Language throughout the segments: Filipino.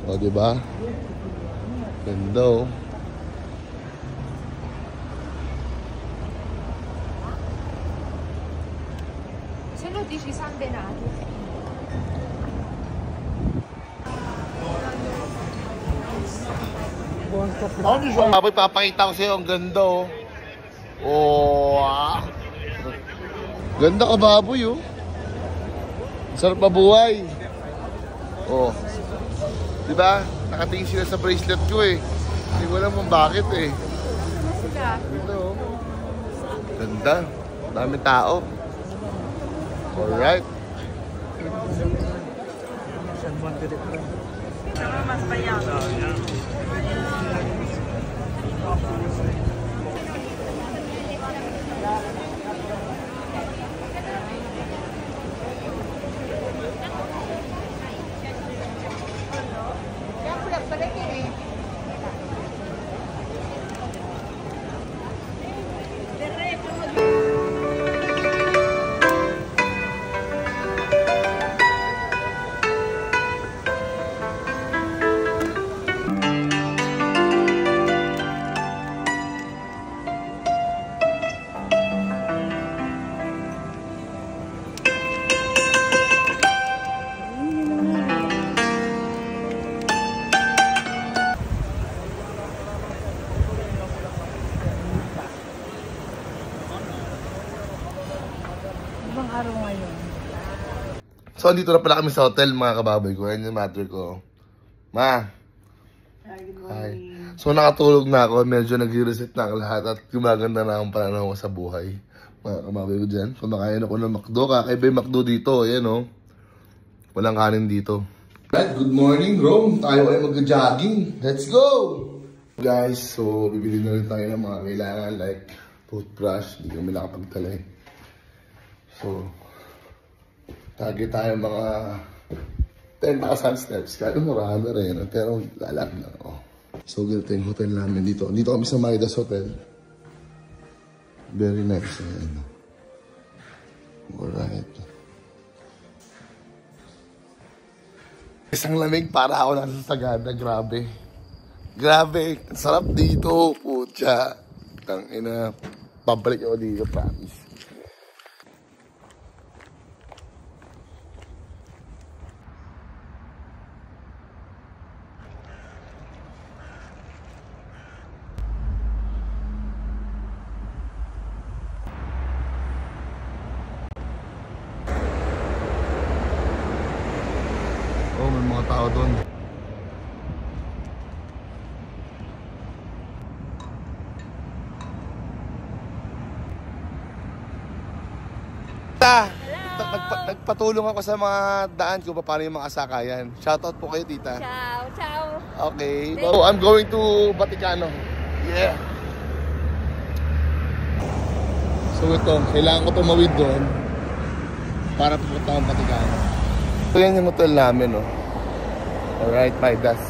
O, diba? Ganda, oh. Se lo dici San Benato. Baboy, papakita ko sa'yo. Ang ganda, oh. Oh, ah. Ganda ka, baboy, oh. Sarap mabuhay. Oh. Diba? Nakatingin sila sa bracelet ko, eh. Hindi ko alam kung bakit, eh. Ganda, oh. Ganda. Dami tao. Alright. Mas bayang. So, dito na pala kami sa hotel, mga kababoy ko. Ayan yung mother ko. Ma. Hi. So, nakatulog na ako. Medyo nag-reset na ako lahat at gumaganda na akong pananaw ko sa buhay. Mga kababoy ko dyan. Kumakain ako ng McDo. Kakaiba yung McDo dito. Ayan, oh. Walang kanin dito. Right, good morning, Rome. Tayo ay mag-jogging. Let's go! Guys, so, bibili na rin tayo ng mga kailangan like toothbrush. Hindi kami nakapagtala eh. So, target tayo mga 10,000 steps. Kaya marami rin. Pero lalag na ako. So, ganito yung hotel namin dito. Dito kami sa Midas Hotel. Very nice. Ayan. Alright. Isang lamig para ako nasa Sagada. Grabe. Grabe. Sarap dito. Pucha. Tangina. Pabalik ako dito. Promise. Oh, may mga tao doon. Nagpatulong ako sa mga daan ko paano yung mga sakayan. Shoutout po kayo, tita. Ciao, ciao. Okay. So, I'm going to Vaticano. Yeah. So, ito. Kailangan ko tumawid doon para pupunta akong Vaticano. So, yan yung hotel namin, no? Alright, Midas.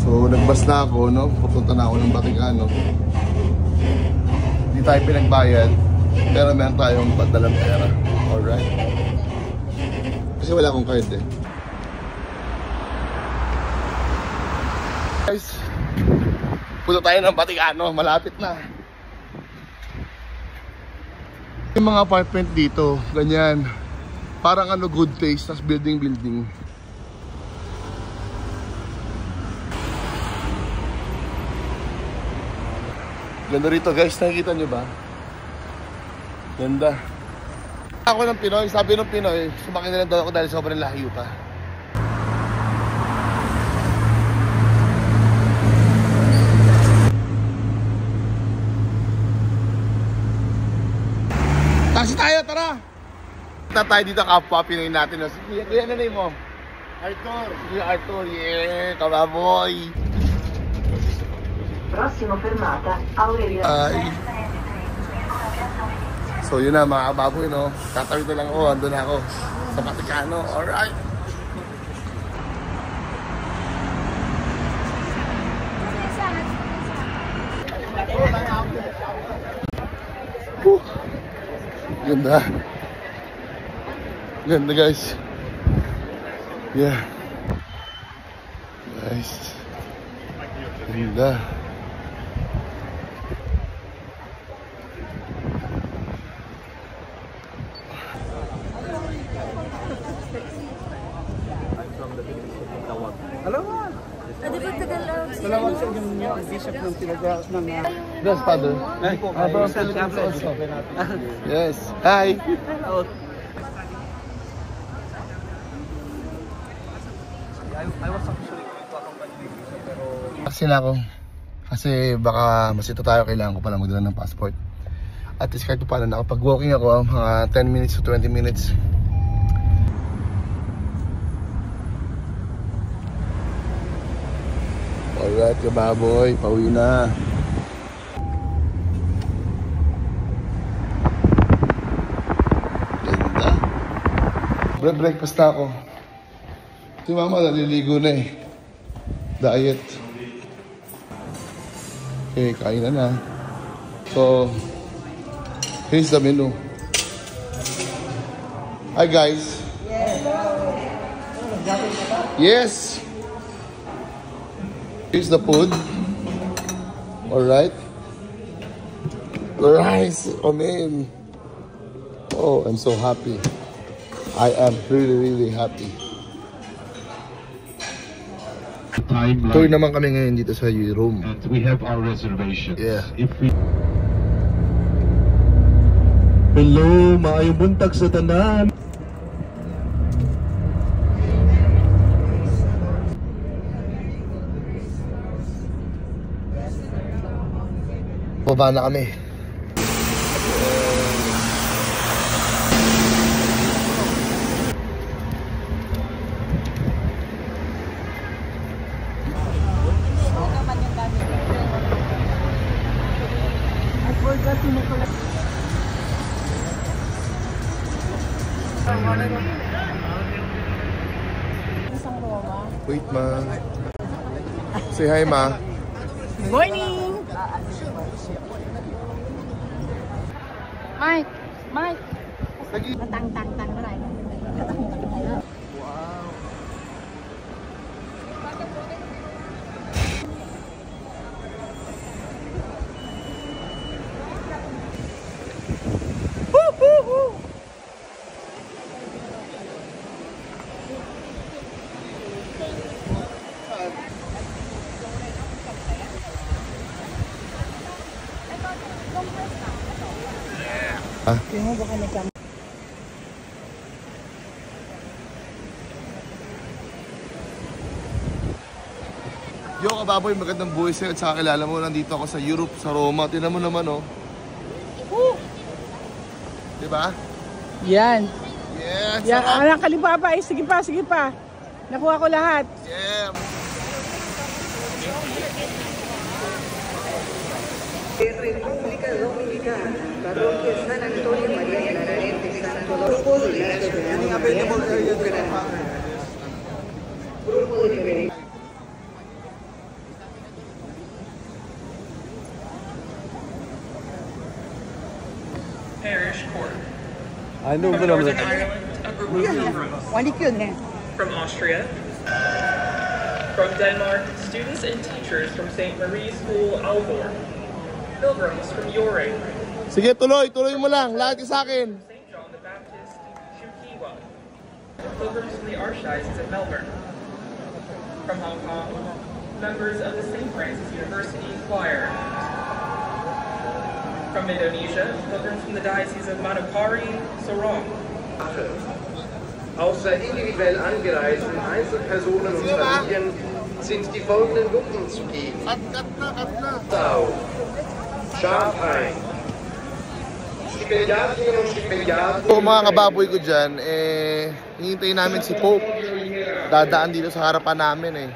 So, nagbas na ako, no? Pupunta na ako ng Vaticano. Hindi tayo pinagbayad, pero meron tayong padalang pera. Alright? Kasi wala akong card, eh. Guys, punta tayo ng Vaticano. Malapit na. Yung mga apartment dito, ganyan. Parang ano, good place, tas building. Ganda rito guys, nakikita nyo ba? Ganda. Ako ng Pinoy, sabi ng Pinoy, sumakay na lang daw ako dahil sobrang layo pa. Taxi tayo, tara! Punta tayo dito kapwa Pinoy natin. Kuya, ano name mo? Arthur. Kuya Arthur, yeah, kababoy. Prossima fermata, Aurelio. So yun na mga kababoy, no? Tatawid na lang ako, andun na ako sa Vaticano. Alright. Ganda. Ganda guys. Yeah. Nice. Ganda. Dalawang siya yung bishop ng Philippines ng... Yes, Father. Yes. Hi. I was actually going to accompany the bishop pero... Kasi na ako. Kasi baka masito tayo, kailangan ko pala magdala ng passport. At least kahit paano nakapag-walking ako mga 10 minutes to 20 minutes. Alright, kababoy, pauwi na. Ganda. Breakfast na ako. Si mama naliligo na eh. Diet. Okay, kain na. So, here's the menu. Hi guys. Yes. Here's the food. Alright. Rice. Oh man. Oh, I'm so happy. I am really happy. Tour naman kami ngayon dito sa room. And we have our reservations. Yeah. Hello, maayong buntag sa tanan. Baba na kami. Wait, ma. Say hi, ma. Morning! Mike! Mike! Matang-tang-tang na rin. Yo, kababoy, magandang buhay sa'yo at saka kilala mo, nandito ako sa Europe, sa Roma. Tingnan mo naman, oh. Diba? Yan. Yes! Yan, anak kalibaba. Sige pa, sige pa. Nakuha ko lahat. Yeah! República Dominicana, Parroquia San Antonio María Claramente, Santo Grupo de la Ciudadanía Grupo de Federico. Parish Court. I know, From Northern Ireland, a group of pilgrims. Walik yun eh. From Austria. From Denmark, students and teachers from St. Marie School, Aalborg. Pilgrims from Joring. Sige, tuloy mo lang. Lahat sa akin. St. John the Baptist, Chuquiwa. Pilgrims from the Archdiocese of Melbourne. From Hong Kong, members of the St. Francis University Choir. From Indonesia, pilgrims from the Diocese of Manokwari, Sorong. Außer individuell angereisten Einzelpersonen und Familien sind die folgenden Gruppen zugegen. Sau, Schafheim, Stipendiatinnen und Stipendiaten. So, mga kababoy ko dyan, hihintayin namin si Pope. Dadaan dito sa harapan namin eh.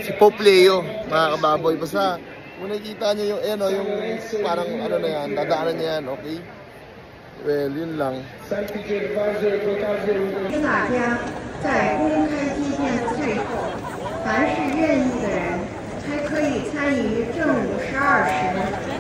Si Pope Leo, mga kababoy. Basta, kung nakikita nyo yung, yung parang ano na yan, dadaanan niya yan, okay? Well, yun lang. 请大家在公开祭奠的最后，凡是愿意的人，还可可以参与正午12时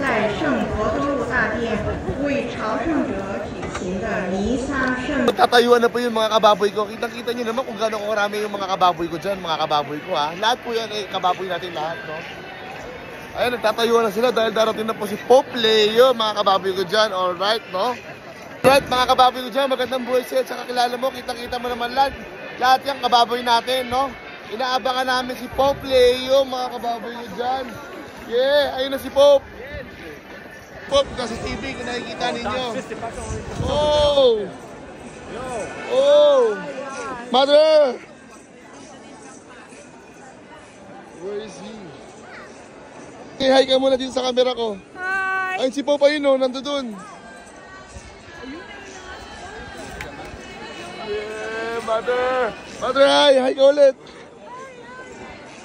在圣伯多禄大殿为朝圣者举行的弥撒圣。 Tatayuan na po yung mga kababoy ko. Kitang-kita nyo naman kung gano'ng karami yung mga kababoy ko dyan, mga kababoy ko ha. Lahat po yan eh, kababoy natin lahat, no? Ayun, nagtatayuan na sila dahil darating na po si Pope Leo, mga kababoy ko dyan, alright, no? Alright, mga kababoy ko dyan, magandang buhay sa'yo, tsaka kilala mo, kitang-kita mo naman lahat yung kababoy natin, no? Inaabangan namin si Pope Leo, mga kababoy ko dyan. Yeah, ayun na si Pope. Pope, kasi TV, kung nakikita ninyo. Oh! Oh! Mother! Where is he? Okay, hi ka muna dito sa camera ko. Hi! Ayun si Pope, ayun o, nandun. Yeah, Mother! Mother, hi! Hi ka ulit!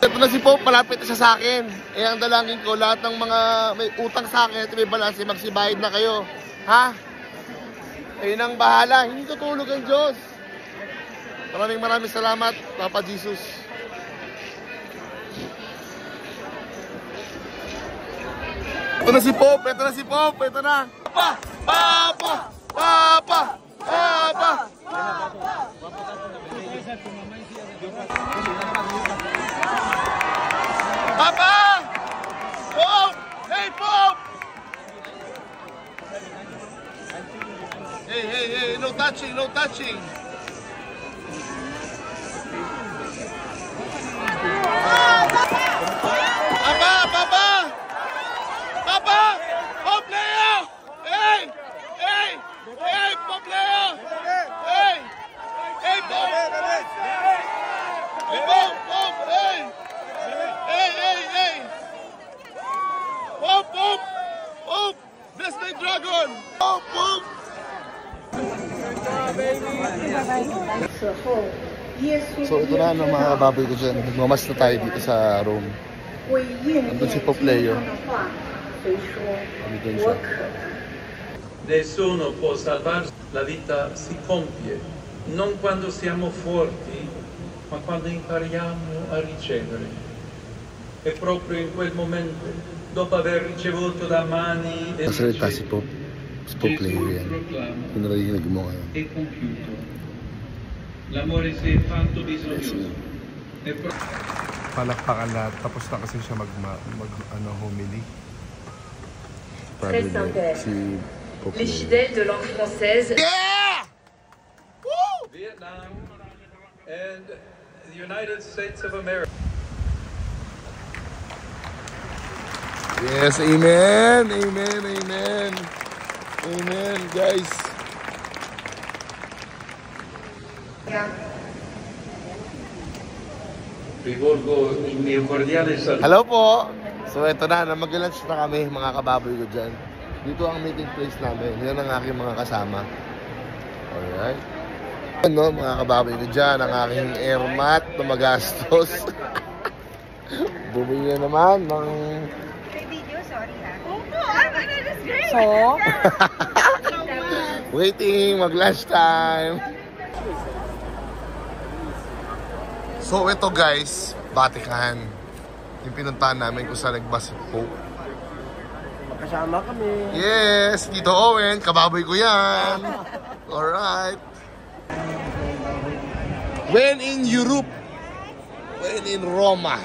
Ito na si Pope, malapit na siya sa akin. Eh, ang dalangin ko, lahat ng mga may utang sa akin, ito may balanse, magsibayad na kayo. Ha? Ayun ang bahala, hindi tutulog ang Diyos. Maraming salamat, Papa Jesus. Ito na si Pope, ito na si Pope, ito na. Papa! Papa! Papa! Papa! Papa! Pope! Hey, Pope! Hey, no touching, no touching. Papa! Papa! Papa! Pope Leo! Hey! Hey! Hey, Pope Leo! Hey! Hey, Pope! Hey, Pope! Pope! Hey! Hey! Pope! Pope! Pope! Bless my dragon! Pope! Pope! So ito na ano, mga kababoy ko dyan. Nagmamas na tayo dito sa Rome. Nandun si Pope Leo. Nandun siya. Nessuno può salvarsi, la vita si compie non quando siamo forti, ma quando impariamo a ricevere. E proprio in quel momento, dopo aver ricevuto da mani del Masalita si Pope. Si Pope Leo yan. Pinarinig mo ngayon. è compiuto. L'amore si è fatto bisognoso. Palakpakan lahat. Tapos na kasi siya humili. Très sincère. Si Pope Les Leo. fidèles de langue française. Yeah! Woo! Vietnam and the United States of America. Yes, amen, amen, amen. Amen, guys. Rivolgo il mio cordiale saluto. Hello po. So ito na, mag-lunch na kami mga kababoy ko dyan. Dito ang meeting place namin. Yan ang aking mga kasama. Alright. Ano, mga kababoy ko dyan, ang aking airmat na magastos. Bumili na naman ng... So, Waiting, mag-lunch time. So ito guys, Vatican. Yung pinuntahan namin kung saan nagbas si Pope. Magkasama kami. Yes, Tito Owen, kababoy ko yan. Alright. When in Europe, when in Roma.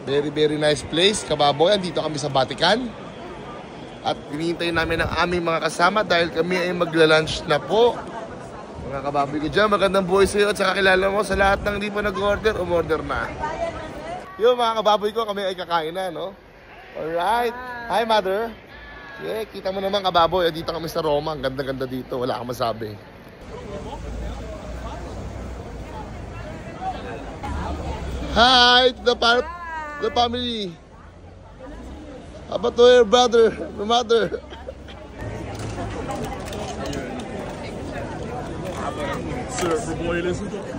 Very nice place, kababoy. Dito kami sa Vatican. At hinihintay namin ang aming mga kasama dahil kami ay magla-lunch na po. Mga kababoy ko dyan, magandang buhay sa iyo at saka kilala mo sa lahat ng hindi pa nag-order, umorder na. Yo mga kababoy ko, kami ay kakain na, no? Alright. Hi, Mother. Yeah, kita mo naman kababoy, dito kami sa Roma. Ang ganda-ganda dito, wala kang masabi. Hi to the family. How about to your brother, your mother?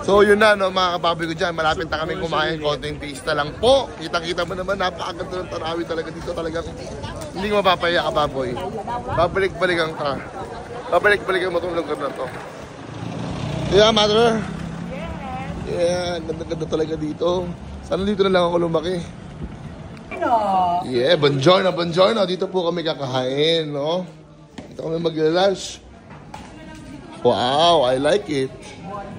So yun na, no, mga kababoy ko dyan. Malapit na kami kumain. Konting pista lang po. Kitang-kita mo naman, napakaganda ng Tarawi talaga dito. Talagang hindi ko mapapaya, kababoy. Babalik-balikan ka. Babalik-balikan mo itong lugar na to. Yeah, Mother? Yeah, ganda-ganda talaga dito. Sana dito na lang ako lumaki. Yeah, buongiorno, buongiorno. Dito po kami kakahain, no? Dito kami mag-lunch. Wow, I like it.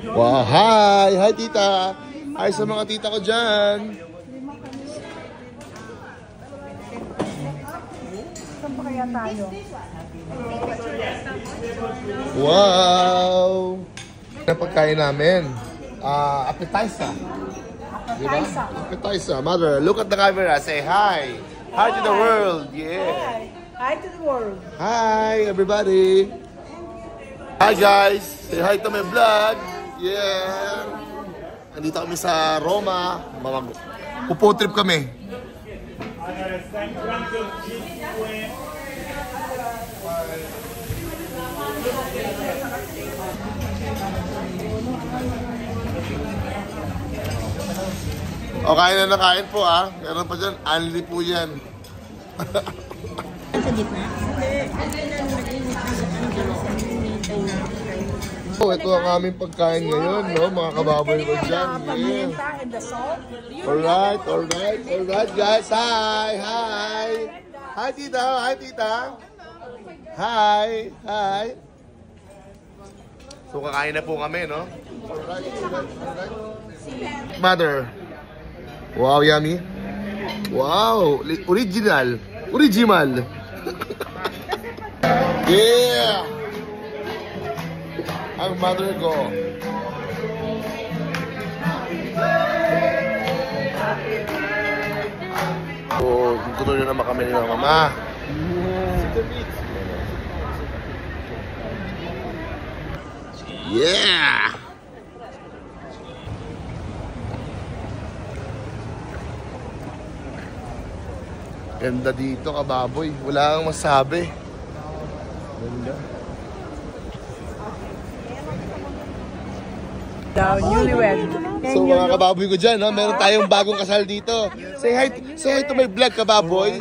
Wow, hi! Hi, tita! Hi sa mga tita ko dyan. Saan pa kaya tayo? Wow! Ang pagkain namin. Appetizer. Diba? Appetizer. Mother, look at the camera. Say hi. Hi to the world. Yeah. Hi to the world. Hi, everybody. Hi, guys. Say hi to my vlog. Yeah. Nandito kami sa Roma. Pupo trip kami. O, kain na kain po ah. Meron pa dyan, only po yan. Sa gitna? Oh, ito ang aming pagkain ngayon, no? Mga kababoy ko dyan. Yeah. Alright, guys. Hi, hi. Hi, tita. Hi, tita. Hi. So, kakain na po kami, no? Alright. Mother. Wow, yummy. Wow, original. Yeah. Ang mother ko. So, tutuloy na naman kami ni mama. Yeah. Ganda dito, kababoy. Wala kang masabi. Ganda. Newlywed. So mga kababoy ko dyan, no? Meron tayong bagong kasal dito. Say hi to my vlog, kababoy.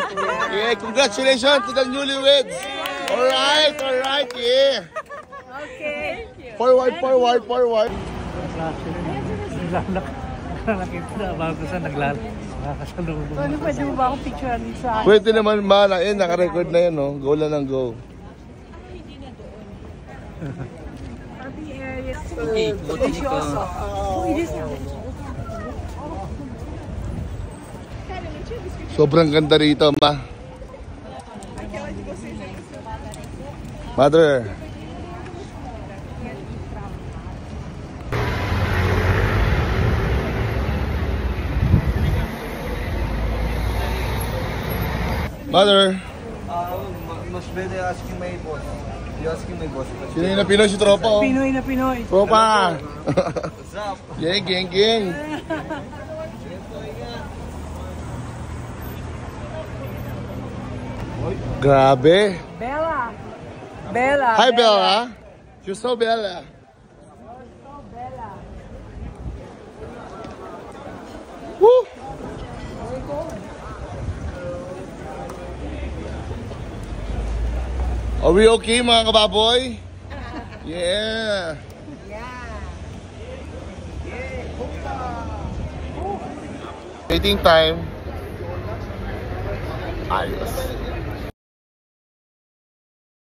Yeah, congratulations to the newlyweds. Alright, yeah. Okay. Forward. Nakita na bago sa nakakasalubong. Ano, pwede mo ba akong picturean sa akin? Pwede naman ba na yun, naka-record na yun, no? Go lang ng go. Parking area. Delicioso. Sobrang ganda rito, ma. Mother. Mother. Mas better asking my boss. You asking my boss. Sino yung napinoy si Tropa, oh? Pinoy na Pinoy. Tropa! What's up? Gang. Grabe. Bella. Hi, Bella. You're so Bella. Woo! Are we okay, mga kababoy? Yeah. Waiting time. Ayos.